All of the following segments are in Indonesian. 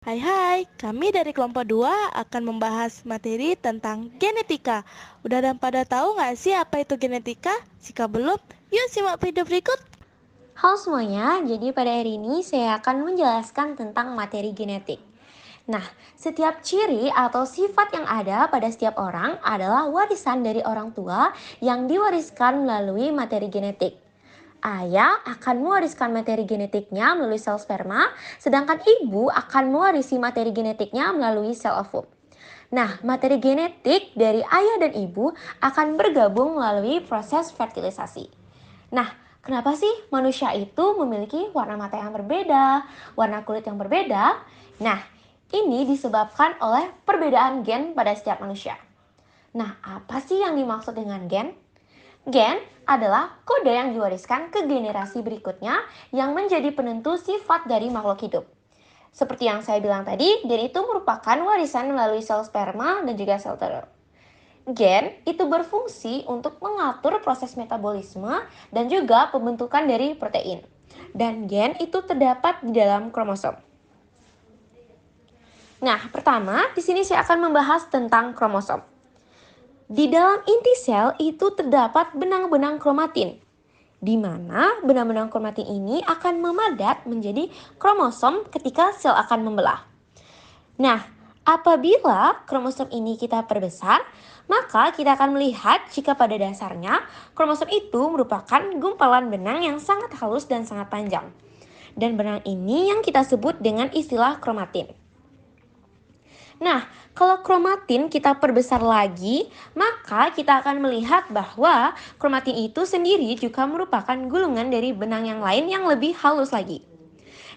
Hai hai, kami dari kelompok 2 akan membahas materi tentang genetika. Udah dan pada tahu nggak sih apa itu genetika? Jika belum, yuk simak video berikut. Halo semuanya, jadi pada hari ini saya akan menjelaskan tentang materi genetik. Nah, setiap ciri atau sifat yang ada pada setiap orang adalah warisan dari orang tua yang diwariskan melalui materi genetik. Ayah akan mewariskan materi genetiknya melalui sel sperma, sedangkan ibu akan mewarisi materi genetiknya melalui sel ovum. Nah, materi genetik dari ayah dan ibu akan bergabung melalui proses fertilisasi. Nah, kenapa sih manusia itu memiliki warna mata yang berbeda, warna kulit yang berbeda? Nah, ini disebabkan oleh perbedaan gen pada setiap manusia. Nah, apa sih yang dimaksud dengan gen? Gen adalah kode yang diwariskan ke generasi berikutnya yang menjadi penentu sifat dari makhluk hidup. Seperti yang saya bilang tadi, gen itu merupakan warisan melalui sel sperma dan juga sel telur. Gen itu berfungsi untuk mengatur proses metabolisme dan juga pembentukan dari protein. Dan gen itu terdapat di dalam kromosom. Nah, pertama di sini saya akan membahas tentang kromosom. Di dalam inti sel itu terdapat benang-benang kromatin, di mana benang-benang kromatin ini akan memadat menjadi kromosom ketika sel akan membelah. Nah, apabila kromosom ini kita perbesar, maka kita akan melihat jika pada dasarnya kromosom itu merupakan gumpalan benang yang sangat halus dan sangat panjang. Dan benang ini yang kita sebut dengan istilah kromatin. Nah, kalau kromatin kita perbesar lagi, maka kita akan melihat bahwa kromatin itu sendiri juga merupakan gulungan dari benang yang lain yang lebih halus lagi.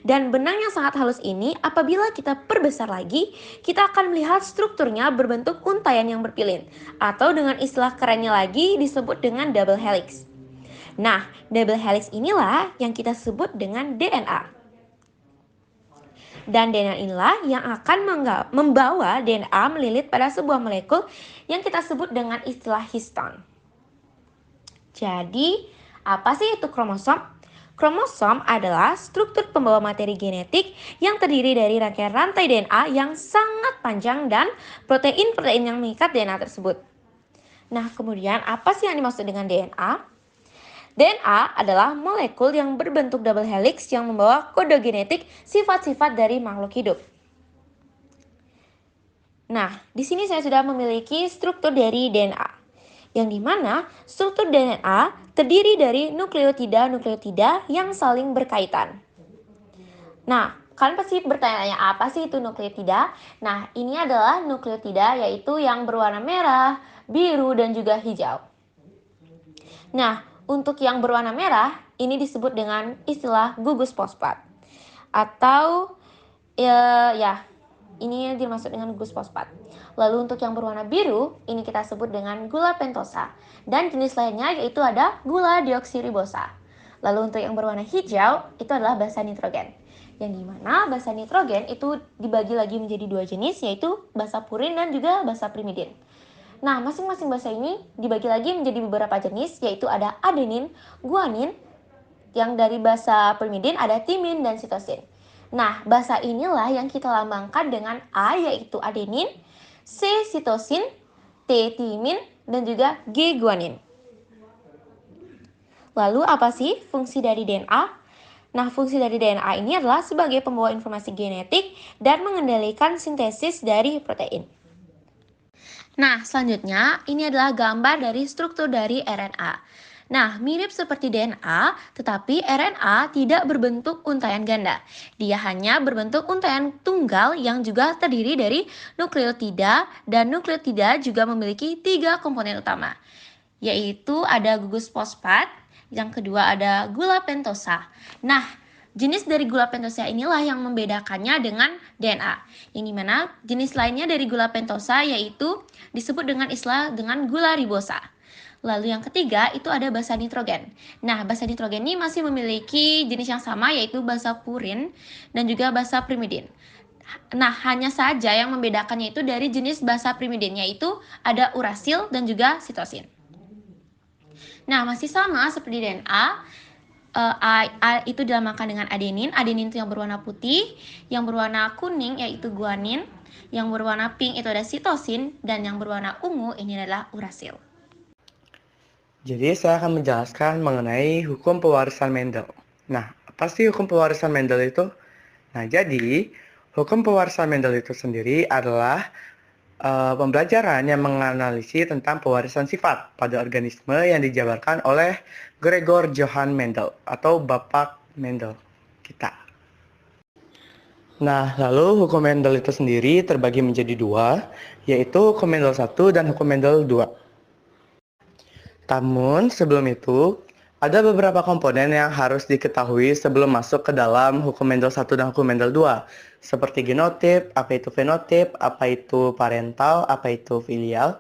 Dan benang yang sangat halus ini apabila kita perbesar lagi, kita akan melihat strukturnya berbentuk untaian yang berpilin. Atau dengan istilah kerennya lagi disebut dengan double helix. Nah, double helix inilah yang kita sebut dengan DNA. Dan DNA inilah yang akan membawa DNA melilit pada sebuah molekul yang kita sebut dengan istilah histon. Jadi, apa sih itu kromosom? Kromosom adalah struktur pembawa materi genetik yang terdiri dari rangkaian rantai DNA yang sangat panjang dan protein-protein yang mengikat DNA tersebut. Nah, kemudian apa sih yang dimaksud dengan DNA? DNA adalah molekul yang berbentuk double helix yang membawa kode genetik sifat-sifat dari makhluk hidup. Nah, di sini saya sudah memiliki struktur dari DNA, yang dimana struktur DNA terdiri dari nukleotida-nukleotida yang saling berkaitan. Nah, kalian pasti bertanya, apa sih itu nukleotida? Nah, ini adalah nukleotida yaitu yang berwarna merah, biru, dan juga hijau. Nah, untuk yang berwarna merah, ini disebut dengan istilah gugus fosfat. Atau, ini dimaksud dengan gugus fosfat. Lalu untuk yang berwarna biru, ini kita sebut dengan gula pentosa. Dan jenis lainnya yaitu ada gula deoksiribosa. Lalu untuk yang berwarna hijau, itu adalah basa nitrogen. Yang dimana basa nitrogen itu dibagi lagi menjadi dua jenis, yaitu basa purin dan juga basa primidin. Nah, masing-masing basa ini dibagi lagi menjadi beberapa jenis, yaitu ada adenin, guanin, yang dari basa primidin ada timin dan sitosin. Nah, basa inilah yang kita lambangkan dengan A, yaitu adenin, C, sitosin, T, timin, dan juga G, guanin. Lalu apa sih fungsi dari DNA? Nah, fungsi dari DNA ini adalah sebagai pembawa informasi genetik dan mengendalikan sintesis dari protein. Nah, selanjutnya ini adalah gambar dari struktur dari RNA. Nah, mirip seperti DNA, tetapi RNA tidak berbentuk untaian ganda. Dia hanya berbentuk untaian tunggal yang juga terdiri dari nukleotida, dan nukleotida juga memiliki 3 komponen utama, yaitu ada gugus fosfat, yang kedua ada gula pentosa. Nah, jenis dari gula pentosa inilah yang membedakannya dengan DNA. Yang dimana jenis lainnya dari gula pentosa yaitu disebut dengan istilah dengan gula ribosa. Lalu yang ketiga itu ada basa nitrogen. Nah, basa nitrogen ini masih memiliki jenis yang sama yaitu basa purin dan juga basa primidin. Nah, hanya saja yang membedakannya itu dari jenis basa primidin yaitu ada urasil dan juga sitosin. Nah, masih sama seperti DNA. A itu dinamakan dengan adenin. Adenin itu yang berwarna putih, yang berwarna kuning yaitu guanin, yang berwarna pink itu ada sitosin, dan yang berwarna ungu ini adalah urasil. Jadi saya akan menjelaskan mengenai hukum pewarisan Mendel. Nah, apa sih hukum pewarisan Mendel itu? Nah, jadi hukum pewarisan Mendel itu sendiri adalah pembelajaran yang menganalisis tentang pewarisan sifat pada organisme yang dijabarkan oleh Gregor Johann Mendel atau Bapak Mendel kita. Nah, lalu hukum Mendel itu sendiri terbagi menjadi dua, yaitu hukum Mendel 1 dan hukum Mendel 2. Namun, sebelum itu, ada beberapa komponen yang harus diketahui sebelum masuk ke dalam hukum Mendel 1 dan hukum Mendel 2, seperti genotip, apa itu fenotip, apa itu parental, apa itu filial.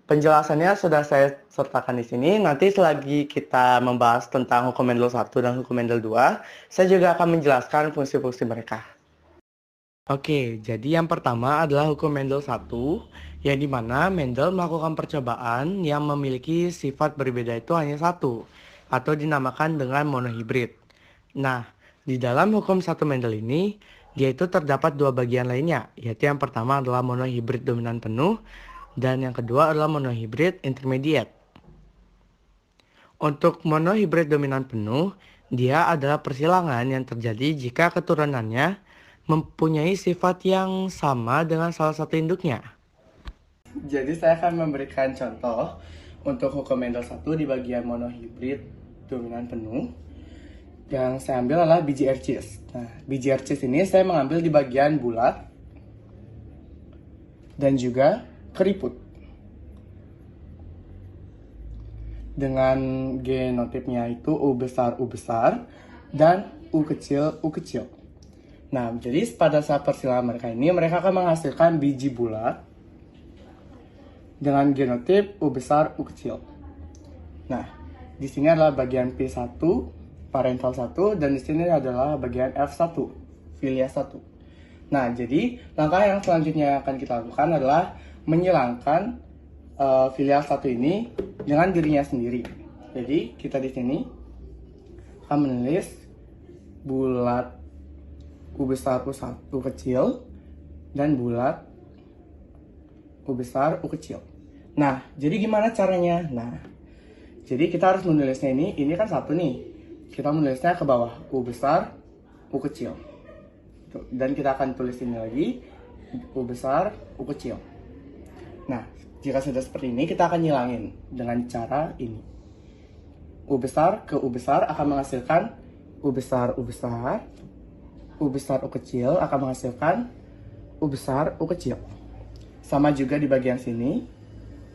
Penjelasannya sudah saya sertakan di sini. Nanti selagi kita membahas tentang hukum Mendel 1 dan hukum Mendel 2, saya juga akan menjelaskan fungsi-fungsi mereka. Oke, jadi yang pertama adalah hukum Mendel 1, yang dimana Mendel melakukan percobaan yang memiliki sifat berbeda itu hanya satu, atau dinamakan dengan monohibrid. Nah, di dalam hukum 1 Mendel ini, dia itu terdapat dua bagian lainnya, yaitu yang pertama adalah monohibrid dominan penuh, dan yang kedua adalah monohibrid intermediate. Untuk monohibrid dominan penuh, dia adalah persilangan yang terjadi jika keturunannya mempunyai sifat yang sama dengan salah satu induknya. Jadi saya akan memberikan contoh untuk hukum Mendel 1 di bagian monohibrid dominan penuh. Yang saya ambil adalah biji ercis. Nah, biji ercis ini saya mengambil di bagian bulat dan juga keriput. Dengan genotipnya itu U besar, dan U kecil. Nah, jadi pada saat persilangan mereka ini, mereka akan menghasilkan biji bulat dengan genotip U besar, U kecil. Nah, di sini adalah bagian P1, parental 1, dan di sini adalah bagian F1, filia 1. Nah, jadi langkah yang selanjutnya akan kita lakukan adalah menyilangkan filial 1 ini dengan dirinya sendiri. Jadi, kita di sini akan menulis bulat U besar, U kecil, dan bulat U besar, U kecil. Nah, jadi gimana caranya? Nah, jadi kita harus menulisnya ini kan satu nih. Kita menulisnya ke bawah, U besar, U kecil. Dan kita akan tulis ini lagi, U besar, U kecil. Nah, jika sudah seperti ini, kita akan nyilangin dengan cara ini. U besar ke U besar akan menghasilkan U besar, U besar. U besar, U kecil akan menghasilkan U besar, U kecil. Sama juga di bagian sini,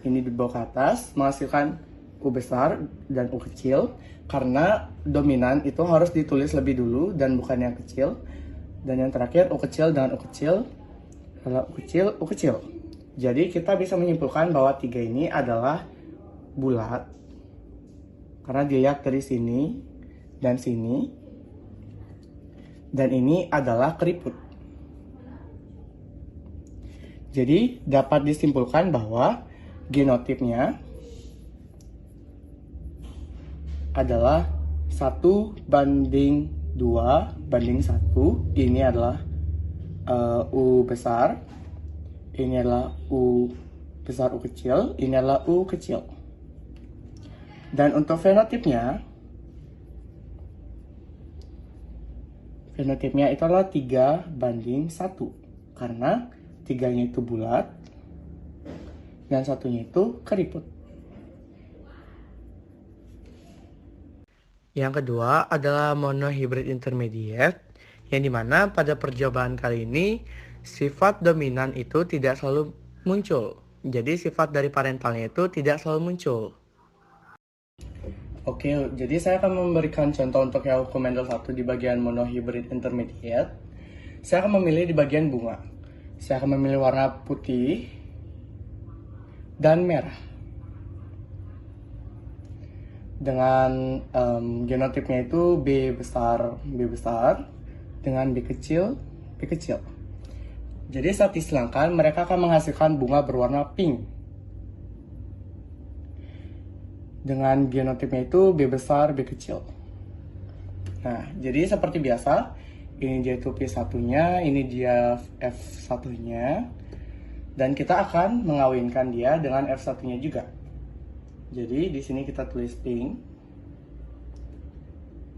ini di bawah ke atas, menghasilkan U besar dan U kecil, karena dominan itu harus ditulis lebih dulu dan bukan yang kecil. Dan yang terakhir, U kecil dengan U kecil adalah U kecil, U kecil. Jadi kita bisa menyimpulkan bahwa tiga ini adalah bulat, karena dilihat dari sini dan sini. Dan ini adalah keriput. Jadi dapat disimpulkan bahwa genotipnya adalah 1:2:1. Ini adalah U besar, ini adalah U besar, U kecil, ini adalah U kecil. Dan untuk fenotipnya itu adalah 3:1, karena tiganya itu bulat dan satunya itu keriput. Yang kedua adalah monohibrid intermediate, yang dimana pada percobaan kali ini sifat dominan itu tidak selalu muncul. Jadi sifat dari parentalnya itu tidak selalu muncul. Oke, jadi saya akan memberikan contoh untuk yang hukum Mendel 1 di bagian monohibrid intermediate. Saya akan memilih di bagian bunga. Saya akan memilih warna putih dan merah. Dengan genotipnya itu B besar, dengan B kecil. Jadi saat disilangkan, mereka akan menghasilkan bunga berwarna pink. Dengan genotipnya itu B besar, B kecil. Nah, jadi seperti biasa, ini dia itu P1-nya, ini dia F1-nya, dan kita akan mengawinkan dia dengan F1-nya juga. Jadi di sini kita tulis pink,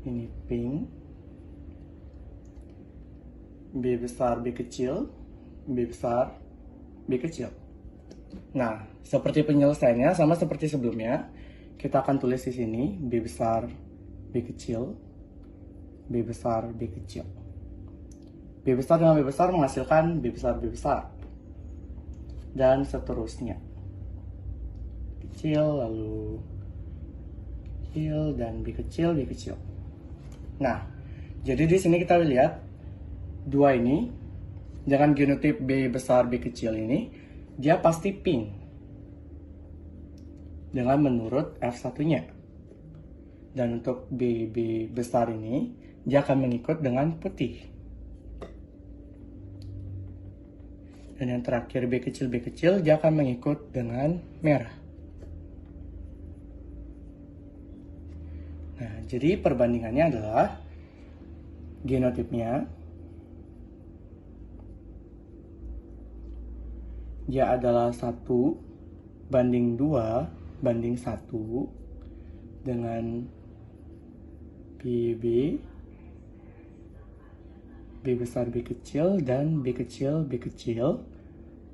ini pink, B besar, B kecil, B besar, B kecil. Nah, seperti penyelesaiannya sama seperti sebelumnya, kita akan tulis di sini B besar, B kecil, B besar, B kecil. B besar dengan B besar menghasilkan B besar, B besar. Dan seterusnya. Kecil, lalu kecil, dan B kecil, B kecil. Nah, jadi di sini kita lihat dua ini dengan genotip B besar, B kecil ini, dia pasti pink dengan menurut F1-nya. Dan untuk B besar ini, dia akan mengikut dengan putih. Dan yang terakhir B kecil, dia akan mengikut dengan merah. Nah, jadi perbandingannya adalah genotipnya, dia adalah 1:2:1 dengan B besar, B kecil, dan B kecil, B kecil.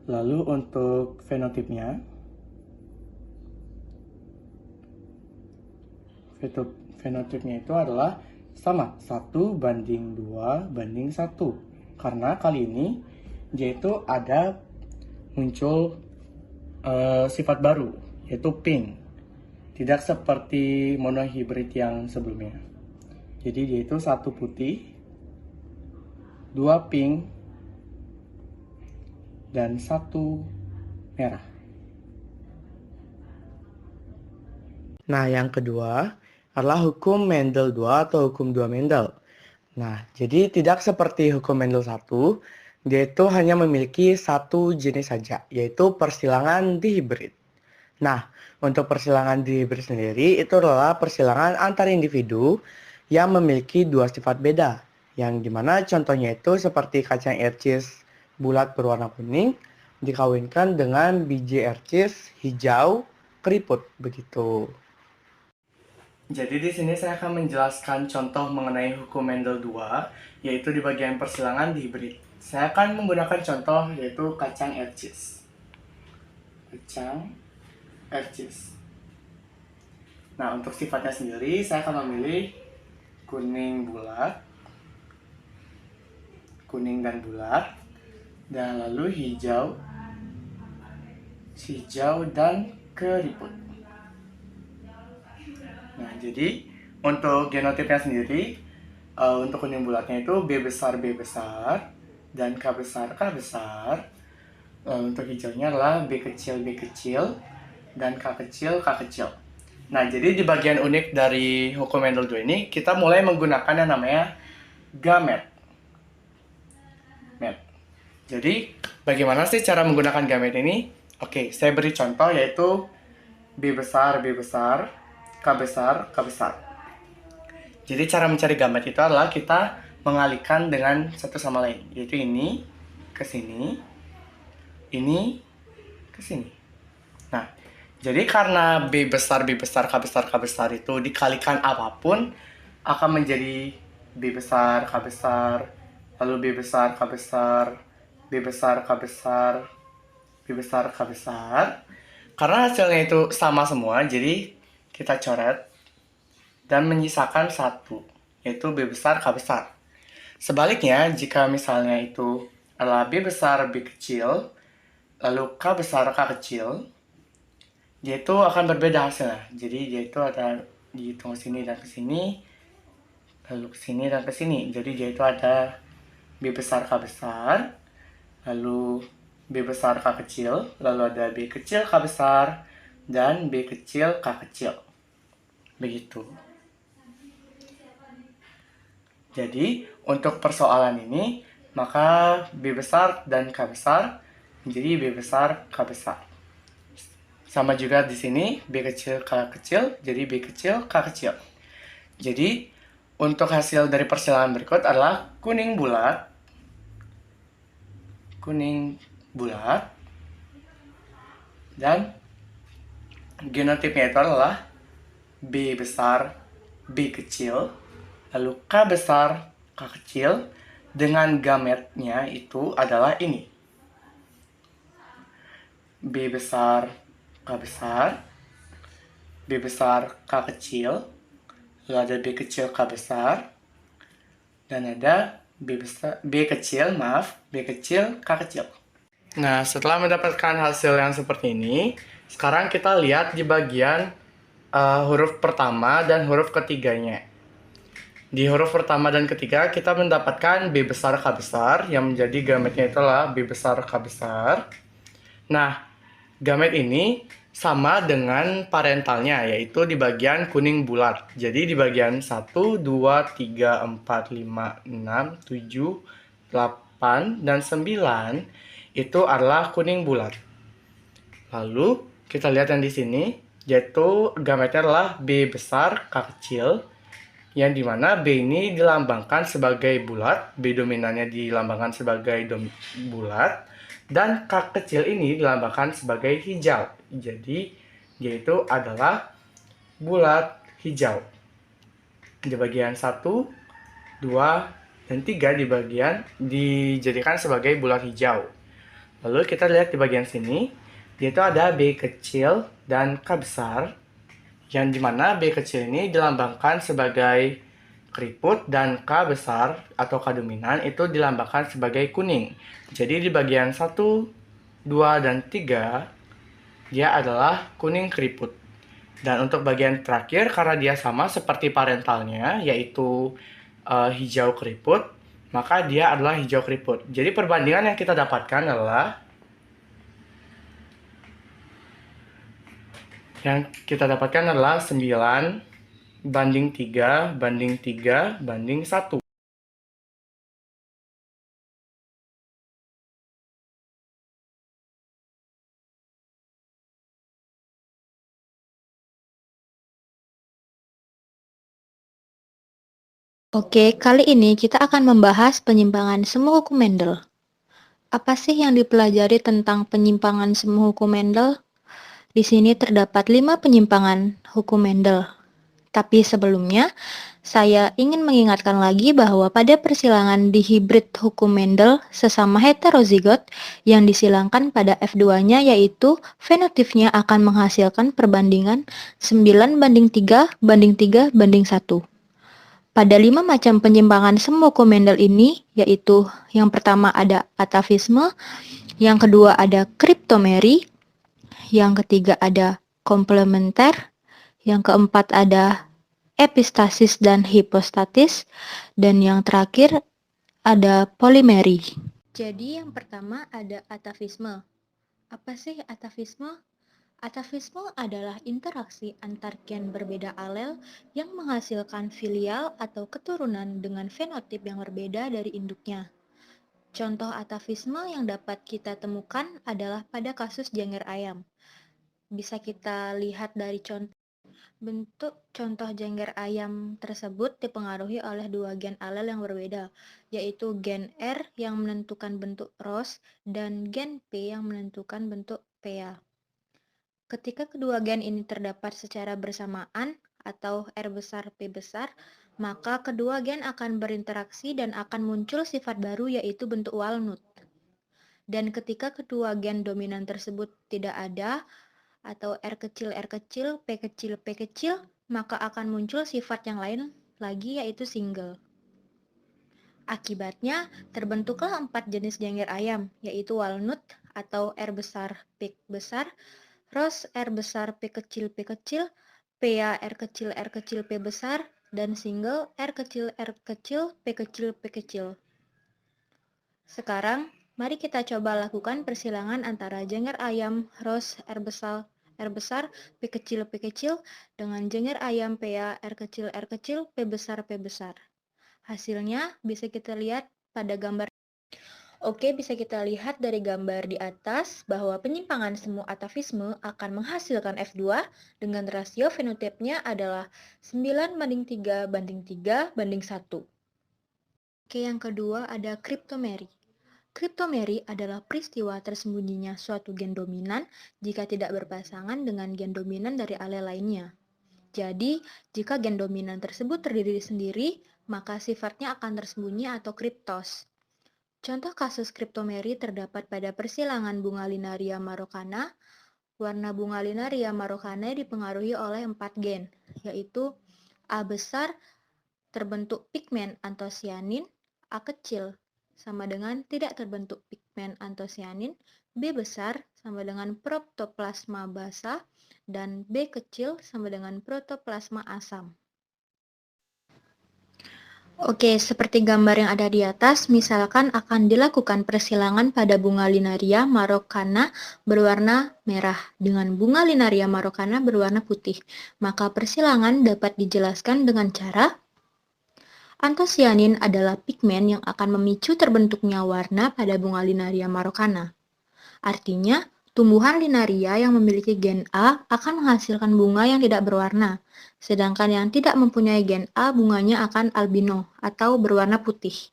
Lalu untuk fenotipnya, fenotipnya itu adalah sama, 1:2:1. Karena kali ini dia itu ada muncul sifat baru, yaitu pink. Tidak seperti monohibrid yang sebelumnya. Jadi dia itu 1 putih, 2 pink, dan 1 merah. Nah, yang kedua adalah hukum Mendel 2 atau hukum 2 Mendel. Nah, jadi tidak seperti hukum Mendel 1, dia itu hanya memiliki satu jenis saja, yaitu persilangan dihibrid. Nah, untuk persilangan dihibrid sendiri itu adalah persilangan antar individu yang memiliki dua sifat beda, yang dimana contohnya itu seperti kacang air cheese bulat berwarna kuning dikawinkan dengan biji air cheese hijau keriput, begitu. Jadi di sini saya akan menjelaskan contoh mengenai hukum Mendel 2, yaitu di bagian persilangan dihibrid. Saya akan menggunakan contoh yaitu kacang air cheese. Kacang air cheese. Nah, untuk sifatnya sendiri saya akan memilih kuning bulat, kuning dan bulat, dan lalu hijau dan keriput. Nah, jadi untuk genotipnya sendiri, untuk kuning bulatnya itu B besar, dan K besar, Untuk hijaunya adalah B kecil, dan K kecil. Nah, jadi di bagian unik dari hukum Mendel 2 ini, kita mulai menggunakan yang namanya gamet. Jadi, bagaimana sih cara menggunakan gamet ini? Oke, saya beri contoh yaitu B besar, K besar. Jadi cara mencari gamet itu adalah kita mengalihkan dengan satu sama lain, yaitu ini ke sini, ini ke sini. Nah, jadi karena B besar, K besar itu dikalikan apapun akan menjadi B besar, K besar, lalu B besar, K besar, B besar, K besar, B besar, K besar. Karena hasilnya itu sama semua, jadi kita coret dan menyisakan satu, yaitu B besar, K besar. Sebaliknya, jika misalnya itu adalah B besar, B kecil, lalu K besar, K kecil, dia itu akan berbeda hasilnya. Jadi dia itu ada dihitung ke sini dan ke sini, lalu ke sini dan ke sini. Jadi dia itu ada B besar, K besar, lalu B besar, K kecil, lalu ada B kecil, K besar, dan B kecil, K kecil. Begitu. Jadi, untuk persoalan ini, maka B besar dan K besar menjadi B besar, K besar. Sama juga di sini, B kecil, K kecil, jadi B kecil, K kecil. Jadi, Untuk hasil dari persilangan berikut adalah kuning bulat, dan genotipnya itu adalah B besar, B kecil, lalu K besar, K kecil, dengan gametnya itu adalah ini. B besar, K besar, B besar, K kecil, lalu ada B kecil, K besar, dan ada B kecil, B kecil, K kecil. Nah, setelah mendapatkan hasil yang seperti ini, sekarang kita lihat di bagian huruf pertama dan huruf ketiganya. Di huruf pertama dan ketiga, kita mendapatkan B besar, K besar, yang menjadi gametnya itulah B besar, K besar. Nah, gamet ini sama dengan parentalnya, yaitu di bagian kuning bulat. Jadi di bagian 1, 2, 3, 4, 5, 6, 7, 8, dan 9 itu adalah kuning bulat. Lalu kita lihat yang di sini, yaitu gametnya adalah B besar, K kecil, yang dimana B ini dilambangkan sebagai bulat, B dominannya dilambangkan sebagai bulat, dan K kecil ini dilambangkan sebagai hijau. Jadi yaitu adalah bulat hijau. Di bagian 1, 2, dan 3 dijadikan sebagai bulat hijau. Lalu kita lihat di bagian sini, yaitu ada B kecil dan K besar, yang dimana B kecil ini dilambangkan sebagai keriput dan K besar atau K dominan itu dilambangkan sebagai kuning. Jadi di bagian 1, 2, dan 3 dia adalah kuning keriput. Dan untuk bagian terakhir, karena dia sama seperti parentalnya, yaitu hijau keriput, maka dia adalah hijau keriput. Jadi perbandingan yang kita dapatkan adalah 9 banding 3 banding 3 banding 1. Oke, kali ini kita akan membahas penyimpangan semu hukum Mendel. Apa sih yang dipelajari tentang penyimpangan semu hukum Mendel? Di sini terdapat 5 penyimpangan hukum Mendel. Tapi sebelumnya, saya ingin mengingatkan lagi bahwa pada persilangan di hibrid hukum Mendel sesama heterozigot yang disilangkan pada F2-nya yaitu fenotipnya akan menghasilkan perbandingan 9 banding 3 banding 3 banding 1. Pada 5 macam penyimpangan semu hukum Mendel ini, yaitu yang pertama ada atavisme, yang kedua ada kriptomeri, yang ketiga ada komplementer, yang keempat ada epistasis dan hipostatis, dan yang terakhir ada polimeri. Jadi yang pertama ada atavisme. Apa sih atavisme? Atavisme adalah interaksi antar gen berbeda alel yang menghasilkan filial atau keturunan dengan fenotip yang berbeda dari induknya. Contoh atavisme yang dapat kita temukan adalah pada kasus janger ayam. Bisa kita lihat dari bentuk contoh janger ayam tersebut dipengaruhi oleh 2 gen alel yang berbeda, yaitu gen R yang menentukan bentuk ROS dan gen P yang menentukan bentuk PA. Ketika kedua gen ini terdapat secara bersamaan atau R besar P besar, maka kedua gen akan berinteraksi dan akan muncul sifat baru yaitu bentuk walnut. Dan ketika kedua gen dominan tersebut tidak ada atau R kecil, P kecil, P kecil, maka akan muncul sifat yang lain lagi yaitu single. Akibatnya terbentuklah 4 jenis janger ayam yaitu walnut atau R besar P besar, ROS R besar P kecil, PA R kecil P besar, dan single R kecil, P kecil, P kecil. Sekarang, mari kita coba lakukan persilangan antara janger ayam ROS R besar P kecil, dengan janger ayam PA R kecil, P besar, P besar. Hasilnya bisa kita lihat pada gambar. Oke, bisa kita lihat dari gambar di atas bahwa penyimpangan semu atavisme akan menghasilkan F2 dengan rasio fenotipnya adalah 9:3:3:1. Oke, yang kedua ada kriptomeri. Kriptomeri adalah peristiwa tersembunyinya suatu gen dominan jika tidak berpasangan dengan gen dominan dari alel lainnya. Jadi, jika gen dominan tersebut terdiri sendiri, maka sifatnya akan tersembunyi atau kriptos. Contoh kasus kriptomeri terdapat pada persilangan bunga Linaria marokana. Warna bunga Linaria marokana dipengaruhi oleh 4 gen, yaitu A besar terbentuk pigmen antosianin, A kecil sama dengan tidak terbentuk pigmen antosianin, B besar sama dengan protoplasma basah, dan B kecil sama dengan protoplasma asam. Oke, seperti gambar yang ada di atas, misalkan akan dilakukan persilangan pada bunga Linaria marokana berwarna merah dengan bunga Linaria marokana berwarna putih. Maka persilangan dapat dijelaskan dengan cara antosianin adalah pigmen yang akan memicu terbentuknya warna pada bunga Linaria marokana. Artinya, tumbuhan Linaria yang memiliki gen A akan menghasilkan bunga yang tidak berwarna, sedangkan yang tidak mempunyai gen A bunganya akan albino atau berwarna putih.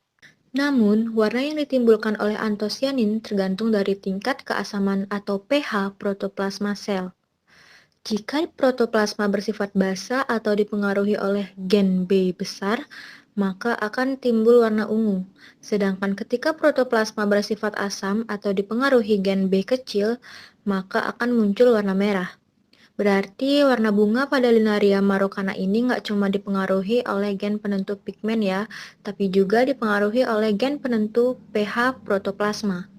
Namun, warna yang ditimbulkan oleh antosianin tergantung dari tingkat keasaman atau pH protoplasma sel. Jika protoplasma bersifat basa atau dipengaruhi oleh gen B besar, maka akan timbul warna ungu. Sedangkan ketika protoplasma bersifat asam atau dipengaruhi gen B kecil, maka akan muncul warna merah. Berarti warna bunga pada Linaria marokana ini nggak cuma dipengaruhi oleh gen penentu pigmen ya, tapi juga dipengaruhi oleh gen penentu pH protoplasma.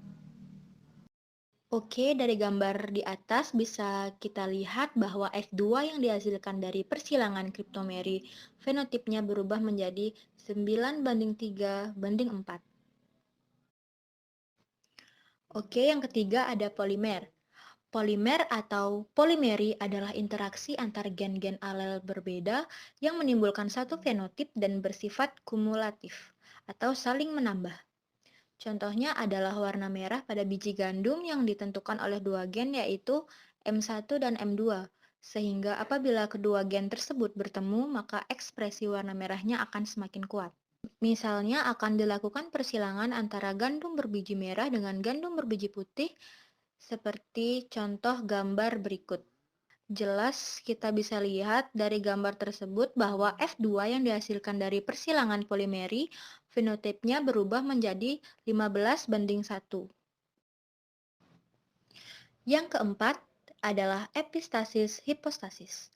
Oke, dari gambar di atas bisa kita lihat bahwa F2 yang dihasilkan dari persilangan kriptomeri fenotipnya berubah menjadi 9:3:4. Oke, yang ketiga ada polimer. Polimer atau polimeri adalah interaksi antar gen-gen alel berbeda yang menimbulkan satu fenotip dan bersifat kumulatif atau saling menambah. Contohnya adalah warna merah pada biji gandum yang ditentukan oleh dua gen yaitu M1 dan M2. Sehingga apabila kedua gen tersebut bertemu, maka ekspresi warna merahnya akan semakin kuat. Misalnya akan dilakukan persilangan antara gandum berbiji merah dengan gandum berbiji putih seperti contoh gambar berikut. Jelas kita bisa lihat dari gambar tersebut bahwa F2 yang dihasilkan dari persilangan polimeri fenotipnya berubah menjadi 15:1. Yang keempat adalah epistasis hipostasis.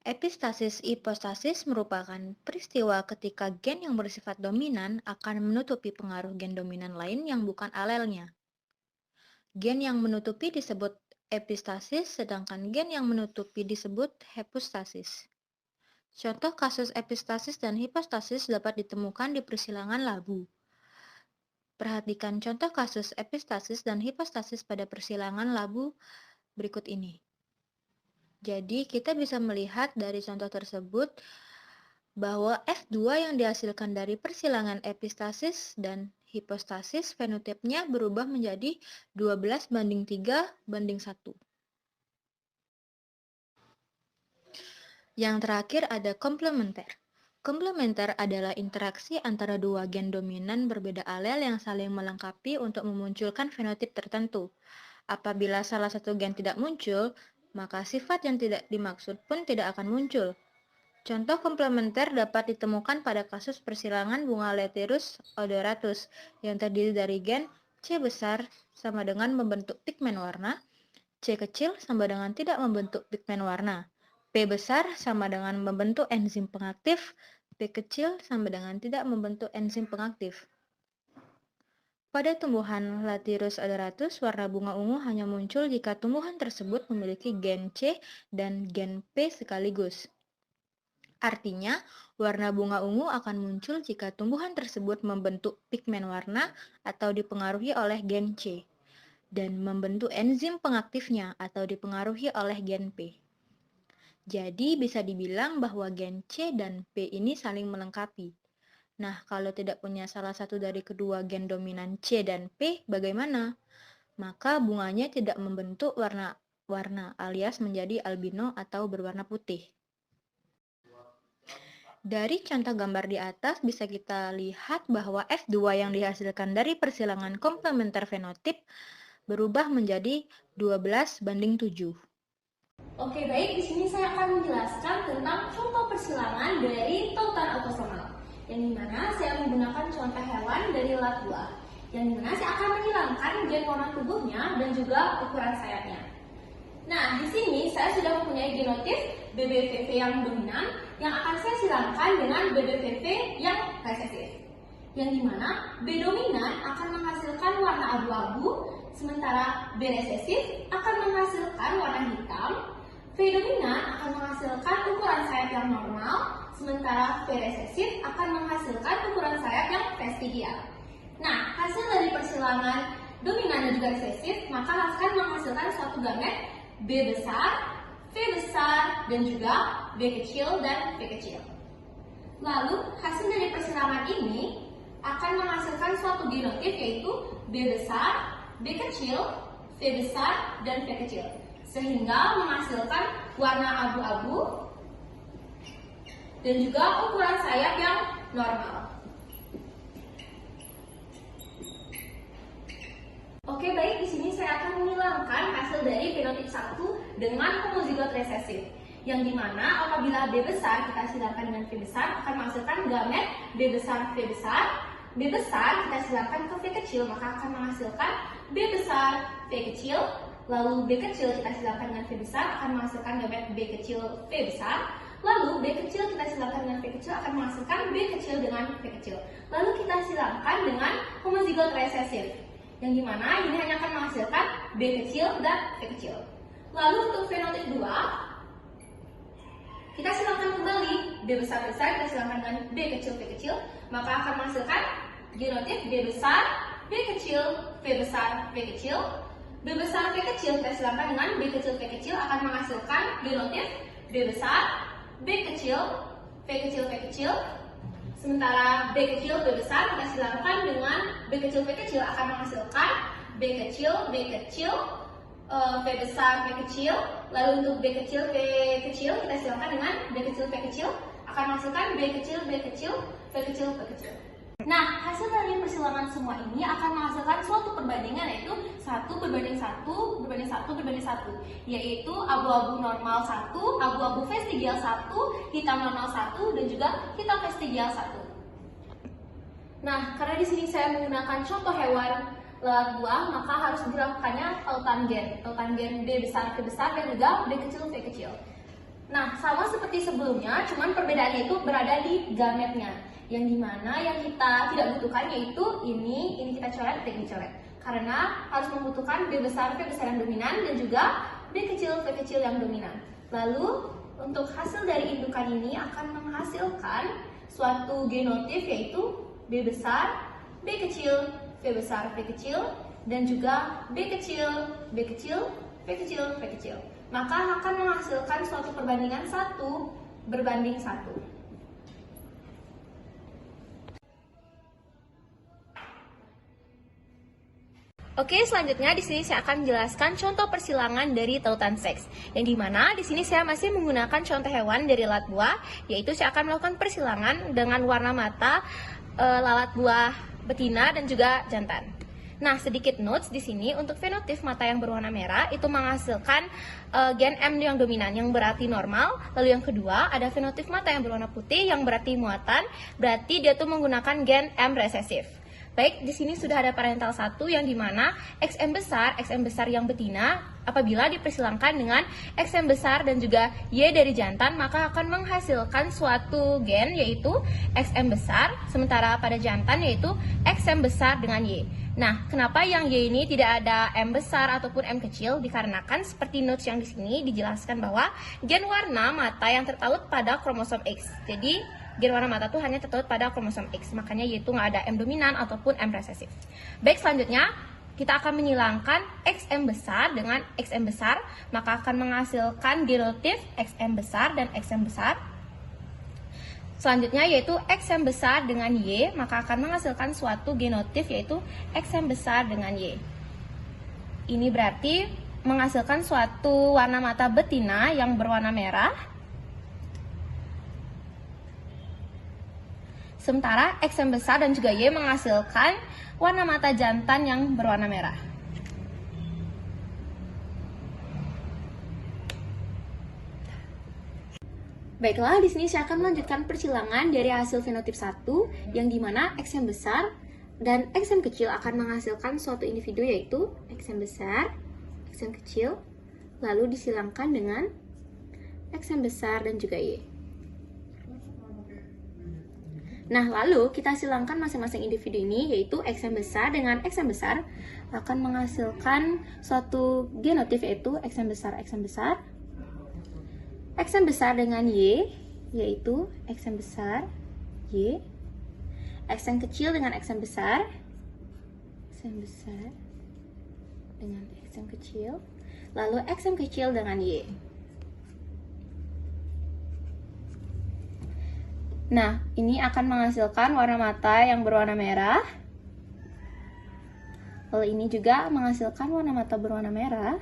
Epistasis hipostasis merupakan peristiwa ketika gen yang bersifat dominan akan menutupi pengaruh gen dominan lain yang bukan alelnya. Gen yang menutupi disebut epistasis, sedangkan gen yang menutupi disebut hepostasis. Contoh kasus epistasis dan hipostasis dapat ditemukan di persilangan labu. Perhatikan contoh kasus epistasis dan hipostasis pada persilangan labu berikut ini. Jadi, kita bisa melihat dari contoh tersebut bahwa F2 yang dihasilkan dari persilangan epistasis dan hipostasis fenotipnya berubah menjadi 12:3:1. Yang terakhir ada komplementer. Komplementer adalah interaksi antara dua gen dominan berbeda alel yang saling melengkapi untuk memunculkan fenotip tertentu. Apabila salah satu gen tidak muncul, maka sifat yang tidak dimaksud pun tidak akan muncul. Contoh komplementer dapat ditemukan pada kasus persilangan bunga Letyrus odoratus yang terdiri dari gen C besar sama dengan membentuk pigmen warna, C kecil sama dengan tidak membentuk pigmen warna, P besar sama dengan membentuk enzim pengaktif, P kecil sama dengan tidak membentuk enzim pengaktif. Pada tumbuhan Lathyrus odoratus, warna bunga ungu hanya muncul jika tumbuhan tersebut memiliki gen C dan gen P sekaligus. Artinya, warna bunga ungu akan muncul jika tumbuhan tersebut membentuk pigmen warna atau dipengaruhi oleh gen C dan membentuk enzim pengaktifnya atau dipengaruhi oleh gen P. Jadi bisa dibilang bahwa gen C dan P ini saling melengkapi. Nah, kalau tidak punya salah satu dari kedua gen dominan C dan P, bagaimana? Maka bunganya tidak membentuk warna alias menjadi albino atau berwarna putih. Dari contoh gambar di atas bisa kita lihat bahwa F2 yang dihasilkan dari persilangan komplementer fenotip berubah menjadi 12:7. Oke, baik. Di sini saya akan menjelaskan tentang contoh persilangan dari tautan autosomal. Yang dimana saya menggunakan contoh hewan dari lalat buah. Yang dimana saya akan menghilangkan gen warna tubuhnya dan juga ukuran sayapnya. Nah, di sini saya sudah mempunyai genotip BBVV yang dominan yang akan saya silangkan dengan BBVV yang resesif. Yang dimana B dominan akan menghasilkan warna abu-abu, sementara B resesif akan menghasilkan warna hitam. V dominan akan menghasilkan ukuran sayap yang normal, sementara V resesif akan menghasilkan ukuran sayap yang vestigial. Nah, hasil dari persilangan dominan dan juga resesif maka akan menghasilkan suatu gamet B besar, V besar, dan juga B kecil dan V kecil. Lalu, hasil dari persilangan ini akan menghasilkan suatu genotip yaitu B besar, B kecil, V besar, dan V kecil. Sehingga menghasilkan warna abu-abu dan juga ukuran sayap yang normal. Oke, baik, di sini saya akan menghilangkan hasil dari fenotip 1 dengan homozigot resesif. Yang dimana apabila B besar kita silangkan dengan V besar akan menghasilkan gamet B besar V besar. B besar kita silangkan ke V kecil maka akan menghasilkan B besar V kecil. Lalu B kecil kita silangkan dengan V besar akan menghasilkan gamet B kecil V besar. Lalu B kecil kita silangkan dengan V kecil akan menghasilkan B kecil dengan V kecil. Lalu kita silangkan dengan homozigot resesif. Yang dimana ini hanya akan menghasilkan B kecil dan V kecil. Lalu untuk fenotip 2, kita silangkan kembali B besar-besar, kita silangkan dengan B kecil, V kecil, maka akan menghasilkan genotip B besar, B kecil, V besar, V kecil. B besar, V kecil kita silangkan dengan B kecil, V kecil akan menghasilkan genotip B besar, B kecil, V kecil, V kecil. Sementara B kecil, B besar kita silangkan dengan B kecil, V kecil akan menghasilkan B kecil, V kecil, V besar, V kecil. Lalu untuk B kecil, V kecil kita silangkan dengan B kecil, V kecil akan menghasilkan B kecil, V kecil, V kecil, V kecil. Nah, hasil dari persilangan semua ini akan menghasilkan suatu perbandingan yaitu 1:1:1:1, yaitu abu-abu normal 1, abu-abu vestigial 1, hitam normal 1, dan juga hitam vestigial 1. Nah, karena di sini saya menggunakan contoh hewan lalat buah, maka harus dilakukannya tautan gen B besar, V besar, dan juga B kecil, V kecil. Nah, sama seperti sebelumnya, cuman perbedaannya itu berada di gametnya. Yang dimana yang kita tidak butuhkan yaitu ini kita coret, ini dicoret. Karena harus membutuhkan B besar, V besar yang dominan dan juga B kecil, V kecil yang dominan. Lalu untuk hasil dari indukan ini akan menghasilkan suatu genotip yaitu B besar, B kecil, V besar, V kecil, dan juga B kecil, B kecil, V kecil, V kecil. Maka akan menghasilkan suatu perbandingan 1:1. Oke, selanjutnya di sini saya akan menjelaskan contoh persilangan dari tautan seks. Yang dimana di sini saya masih menggunakan contoh hewan dari lalat buah, yaitu saya akan melakukan persilangan dengan warna mata lalat buah betina dan juga jantan. Nah, sedikit notes di sini untuk fenotip mata yang berwarna merah itu menghasilkan gen M yang dominan yang berarti normal. Lalu yang kedua ada fenotip mata yang berwarna putih yang berarti muatan, berarti dia tuh menggunakan gen M resesif. Baik, di sini sudah ada parental 1 yang dimana XM besar yang betina apabila dipersilangkan dengan XM besar dan juga Y dari jantan maka akan menghasilkan suatu gen yaitu XM besar, sementara pada jantan yaitu XM besar dengan Y. Nah, kenapa yang Y ini tidak ada M besar ataupun M kecil? Dikarenakan seperti notes yang di sini dijelaskan bahwa gen warna mata yang tertaut pada kromosom X. Jadi gen warna mata itu hanya tertaut pada kromosom X, makanya yaitu nggak ada M dominan ataupun M resesif. Baik, selanjutnya kita akan menyilangkan XM besar dengan XM besar, maka akan menghasilkan genotip XM besar dan XM besar. Selanjutnya yaitu X yang besar dengan Y, maka akan menghasilkan suatu genotif yaitu X yang besar dengan Y. Ini berarti menghasilkan suatu warna mata betina yang berwarna merah. Sementara X yang besar dan juga Y menghasilkan warna mata jantan yang berwarna merah. Baiklah, di sini saya akan melanjutkan persilangan dari hasil fenotip 1 yang dimana X yang besar dan X yang kecil akan menghasilkan suatu individu yaitu X yang besar, X yang kecil, lalu disilangkan dengan X yang besar dan juga Y. Nah, lalu kita silangkan masing-masing individu ini yaitu X yang besar dengan X yang besar akan menghasilkan suatu genotif yaitu X yang besar, X yang besar. X yang besar dengan Y yaitu X yang besar, Y. X yang kecil dengan X yang besar, X yang besar dengan X yang kecil, lalu X yang kecil dengan Y. Nah, ini akan menghasilkan warna mata yang berwarna merah. Lalu ini juga menghasilkan warna mata berwarna merah.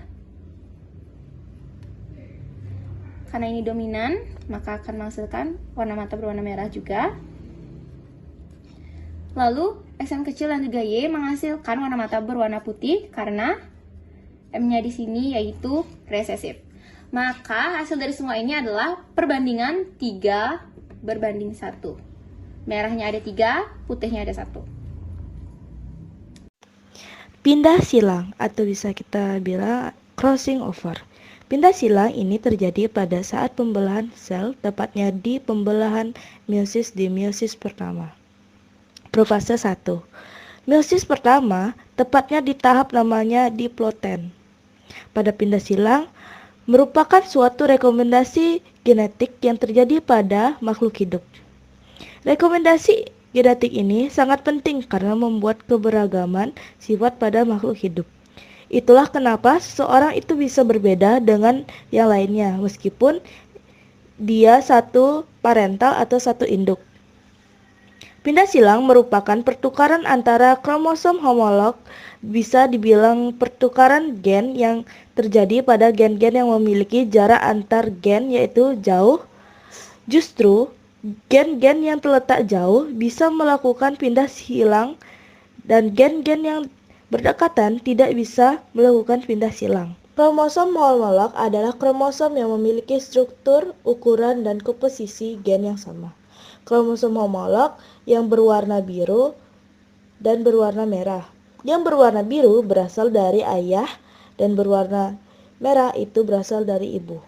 Karena ini dominan, maka akan menghasilkan warna mata berwarna merah juga. Lalu, X yang kecil dan juga Y menghasilkan warna mata berwarna putih karena M-nya di sini yaitu resesif. Maka hasil dari semua ini adalah perbandingan 3 berbanding 1. Merahnya ada 3, putihnya ada 1. Pindah silang atau bisa kita bilang crossing over. Pindah silang ini terjadi pada saat pembelahan sel, tepatnya di pembelahan meiosis di meiosis pertama. Profase 1. Meiosis pertama, tepatnya di tahap namanya diploten. Pada pindah silang, merupakan suatu rekomendasi genetik yang terjadi pada makhluk hidup. Rekomendasi genetik ini sangat penting karena membuat keberagaman sifat pada makhluk hidup. Itulah kenapa seseorang itu bisa berbeda dengan yang lainnya, meskipun dia satu parental atau satu induk. Pindah silang merupakan pertukaran antara kromosom homolog, bisa dibilang pertukaran gen yang terjadi pada gen-gen yang memiliki jarak antar gen yaitu jauh. Justru, gen-gen yang terletak jauh bisa melakukan pindah silang dan gen-gen yang berdekatan tidak bisa melakukan pindah silang. Kromosom homolog adalah kromosom yang memiliki struktur, ukuran, dan komposisi gen yang sama. Kromosom homolog yang berwarna biru dan berwarna merah. Yang berwarna biru berasal dari ayah dan berwarna merah itu berasal dari ibu.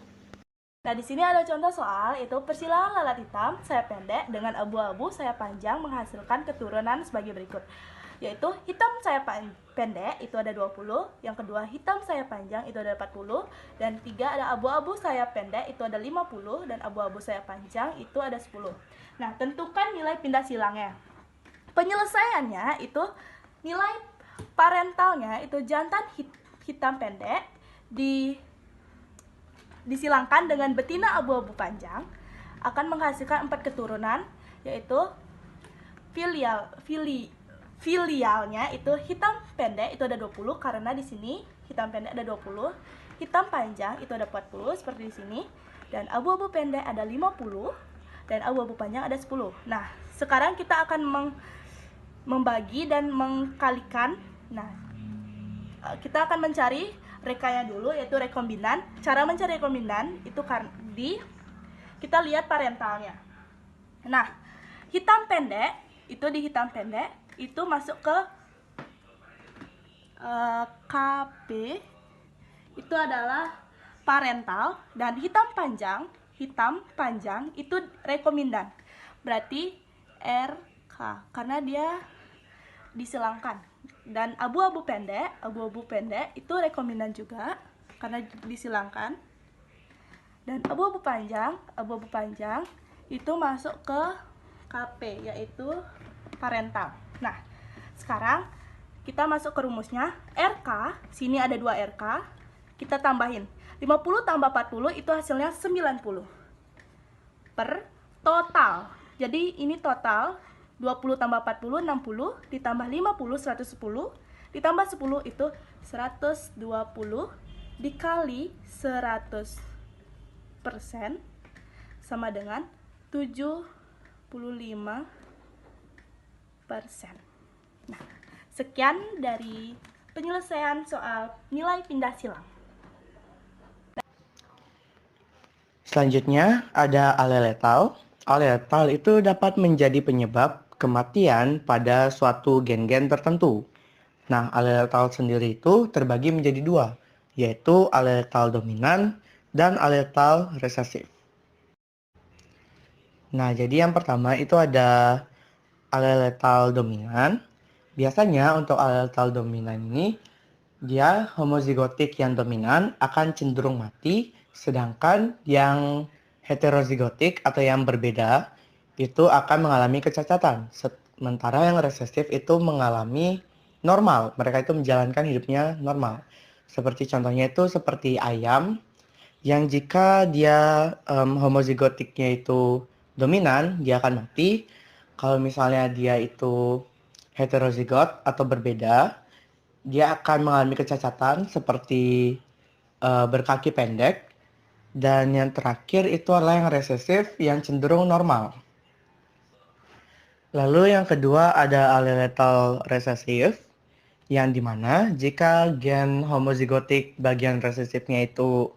Nah, di sini ada contoh soal, yaitu persilangan lalat hitam sayap pendek dengan abu-abu sayap panjang menghasilkan keturunan sebagai berikut. Yaitu hitam sayap pendek itu ada 20, yang kedua hitam sayap panjang itu ada 40, dan tiga ada abu-abu sayap pendek itu ada 50, dan abu-abu sayap panjang itu ada 10. Nah, tentukan nilai pindah silangnya. Penyelesaiannya itu nilai parentalnya itu jantan hitam pendek disilangkan dengan betina abu-abu panjang akan menghasilkan 4 keturunan, yaitu filialnya itu hitam pendek itu ada 20 karena di sini hitam pendek ada 20, hitam panjang itu ada 40 seperti di sini, dan abu-abu pendek ada 50 dan abu-abu panjang ada 10. Nah, sekarang kita akan membagi dan mengkalikan. Nah, kita akan mencari rekanya dulu yaitu rekombinan. Cara mencari rekombinan itu kita lihat parentalnya. Nah, hitam pendek itu di hitam pendek itu masuk ke KB itu adalah parental, dan hitam panjang itu rekombindan. Berarti RK karena dia disilangkan. Dan abu-abu pendek itu rekombindan juga karena disilangkan. Dan abu-abu panjang itu masuk ke KP yaitu parental. Nah, sekarang kita masuk ke rumusnya. RK, sini ada 2 RK, kita tambahin 50 tambah 40 itu hasilnya 90 per total Jadi ini total 20 tambah 40, 60, ditambah 50, 110, ditambah 10 itu 120, dikali 100% sama dengan 75%. Nah, sekian dari penyelesaian soal nilai pindah silang. Selanjutnya ada aleletal. Aleletal itu dapat menjadi penyebab kematian pada suatu gen-gen tertentu. Nah, aleletal sendiri itu terbagi menjadi dua, yaitu aleletal dominan dan aleletal resesif. Nah, jadi yang pertama itu ada aleletal dominan. Biasanya untuk aleletal dominan ini, dia homozigotik yang dominan akan cenderung mati, sedangkan yang heterozigotik atau yang berbeda itu akan mengalami kecacatan. Sementara yang resesif itu mengalami normal, mereka itu menjalankan hidupnya normal. Seperti contohnya itu seperti ayam, yang jika dia homozigotiknya itu dominan, dia akan mati. Kalau misalnya dia itu heterozigot atau berbeda, dia akan mengalami kecacatan seperti berkaki pendek. Dan yang terakhir itu adalah yang resesif yang cenderung normal. Lalu yang kedua ada aleletal resesif, yang dimana jika gen homozigotik bagian resesifnya itu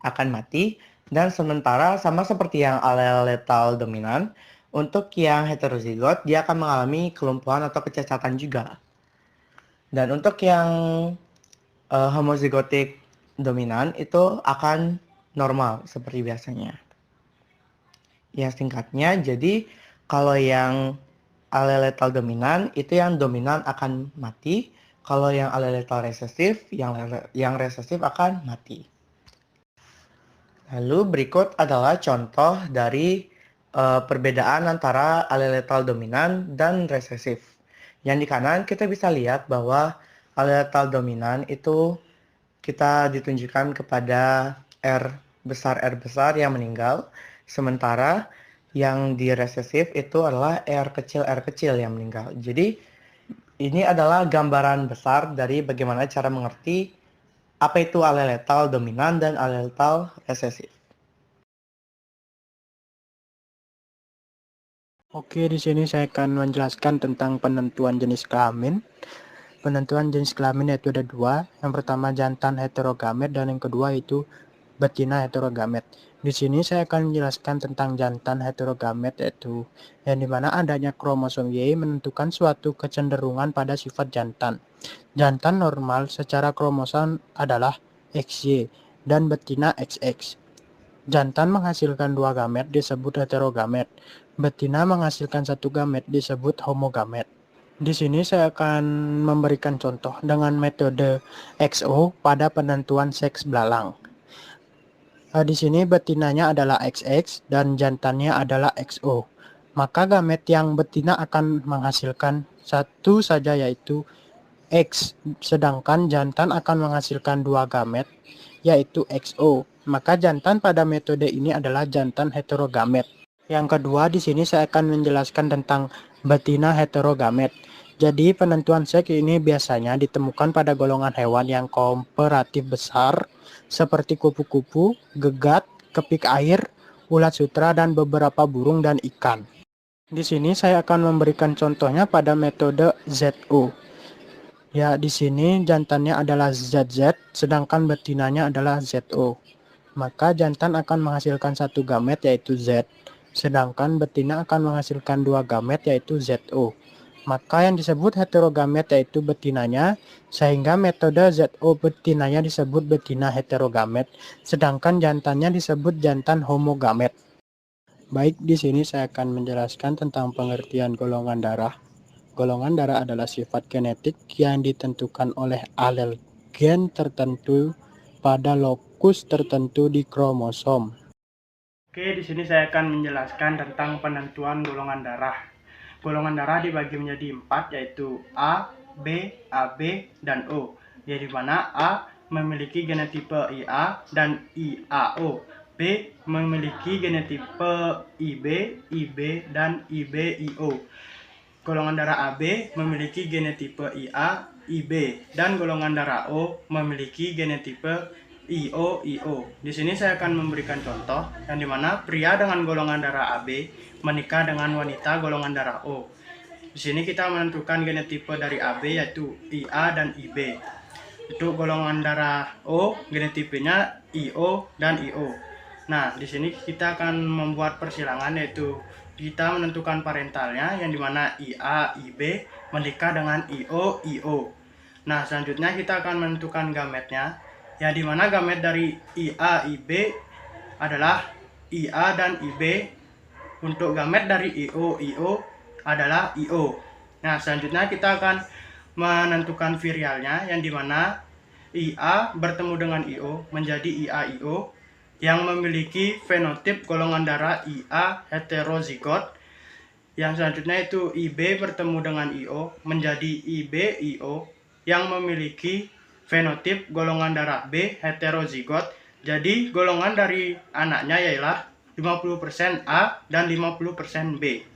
akan mati, dan sementara sama seperti yang aleletal dominan, untuk yang heterozigot dia akan mengalami kelumpuhan atau kecacatan juga. Dan untuk yang homozigotik dominan itu akan normal seperti biasanya. Ya singkatnya, jadi kalau yang aleletal dominan itu yang dominan akan mati, kalau yang aleletal resesif yang resesif akan mati. Lalu berikut adalah contoh dari perbedaan antara aleletal dominan dan resesif. Yang di kanan kita bisa lihat bahwa aleletal dominan itu kita ditunjukkan kepada R besar yang meninggal, sementara yang di resesif itu adalah R kecil yang meninggal. Jadi ini adalah gambaran besar dari bagaimana cara mengerti apa itu aleletal dominan dan aleletal resesif. Oke, di sini saya akan menjelaskan tentang penentuan jenis kelamin. Penentuan jenis kelamin yaitu ada dua. Yang pertama jantan heterogamet dan yang kedua itu betina heterogamet. Di sini saya akan menjelaskan tentang jantan heterogamet yaitu yang dimana adanya kromosom Y menentukan suatu kecenderungan pada sifat jantan. Jantan normal secara kromosom adalah XY dan betina XX. Jantan menghasilkan dua gamet disebut heterogamet. Betina menghasilkan satu gamet disebut homogamet. Di sini saya akan memberikan contoh dengan metode XO pada penentuan seks belalang. Di sini betinanya adalah XX dan jantannya adalah XO. Maka gamet yang betina akan menghasilkan satu saja yaitu X, sedangkan jantan akan menghasilkan dua gamet yaitu XO. Maka jantan pada metode ini adalah jantan heterogamet. Yang kedua di sini saya akan menjelaskan tentang betina heterogamet. Jadi penentuan seks ini biasanya ditemukan pada golongan hewan yang komparatif besar seperti kupu-kupu, gegat, kepik air, ulat sutra dan beberapa burung dan ikan. Di sini saya akan memberikan contohnya pada metode ZO. Ya, di sini jantannya adalah ZZ sedangkan betinanya adalah ZO. Maka jantan akan menghasilkan satu gamet yaitu Z. Sedangkan betina akan menghasilkan dua gamet yaitu ZO. Maka yang disebut heterogamet yaitu betinanya, sehingga metode ZO betinanya disebut betina heterogamet, sedangkan jantannya disebut jantan homogamet. Baik, di sini saya akan menjelaskan tentang pengertian golongan darah. Golongan darah adalah sifat genetik yang ditentukan oleh alel gen tertentu pada lokus tertentu di kromosom. Oke, di sini saya akan menjelaskan tentang penentuan golongan darah. Golongan darah dibagi menjadi 4 yaitu A, B, AB, dan O. Di mana A memiliki genotipe IA dan IAO. B memiliki genotipe IB, IB, dan IB-IO. Golongan darah AB memiliki genotipe IA, IB, dan golongan darah O memiliki genotipe IO-IO. Di sini saya akan memberikan contoh yang dimana pria dengan golongan darah AB menikah dengan wanita golongan darah O. Di sini kita menentukan genotipe dari AB yaitu IA dan IB. Untuk golongan darah O, genotipenya IO dan IO. Nah, di sini kita akan membuat persilangan yaitu kita menentukan parentalnya yang dimana IA, IB menikah dengan IO, IO. Nah, selanjutnya kita akan menentukan gametnya yang dimana gamet dari IA, IB adalah IA dan IB. Untuk gamet dari IO, IO adalah IO. Nah, selanjutnya kita akan menentukan virialnya yang dimana IA bertemu dengan IO menjadi IA-IO yang memiliki fenotip golongan darah IA heterozigot. Yang selanjutnya itu IB bertemu dengan IO menjadi IB-IO yang memiliki fenotip golongan darah B heterozigot. Jadi golongan dari anaknya ialah 50% A dan 50% B.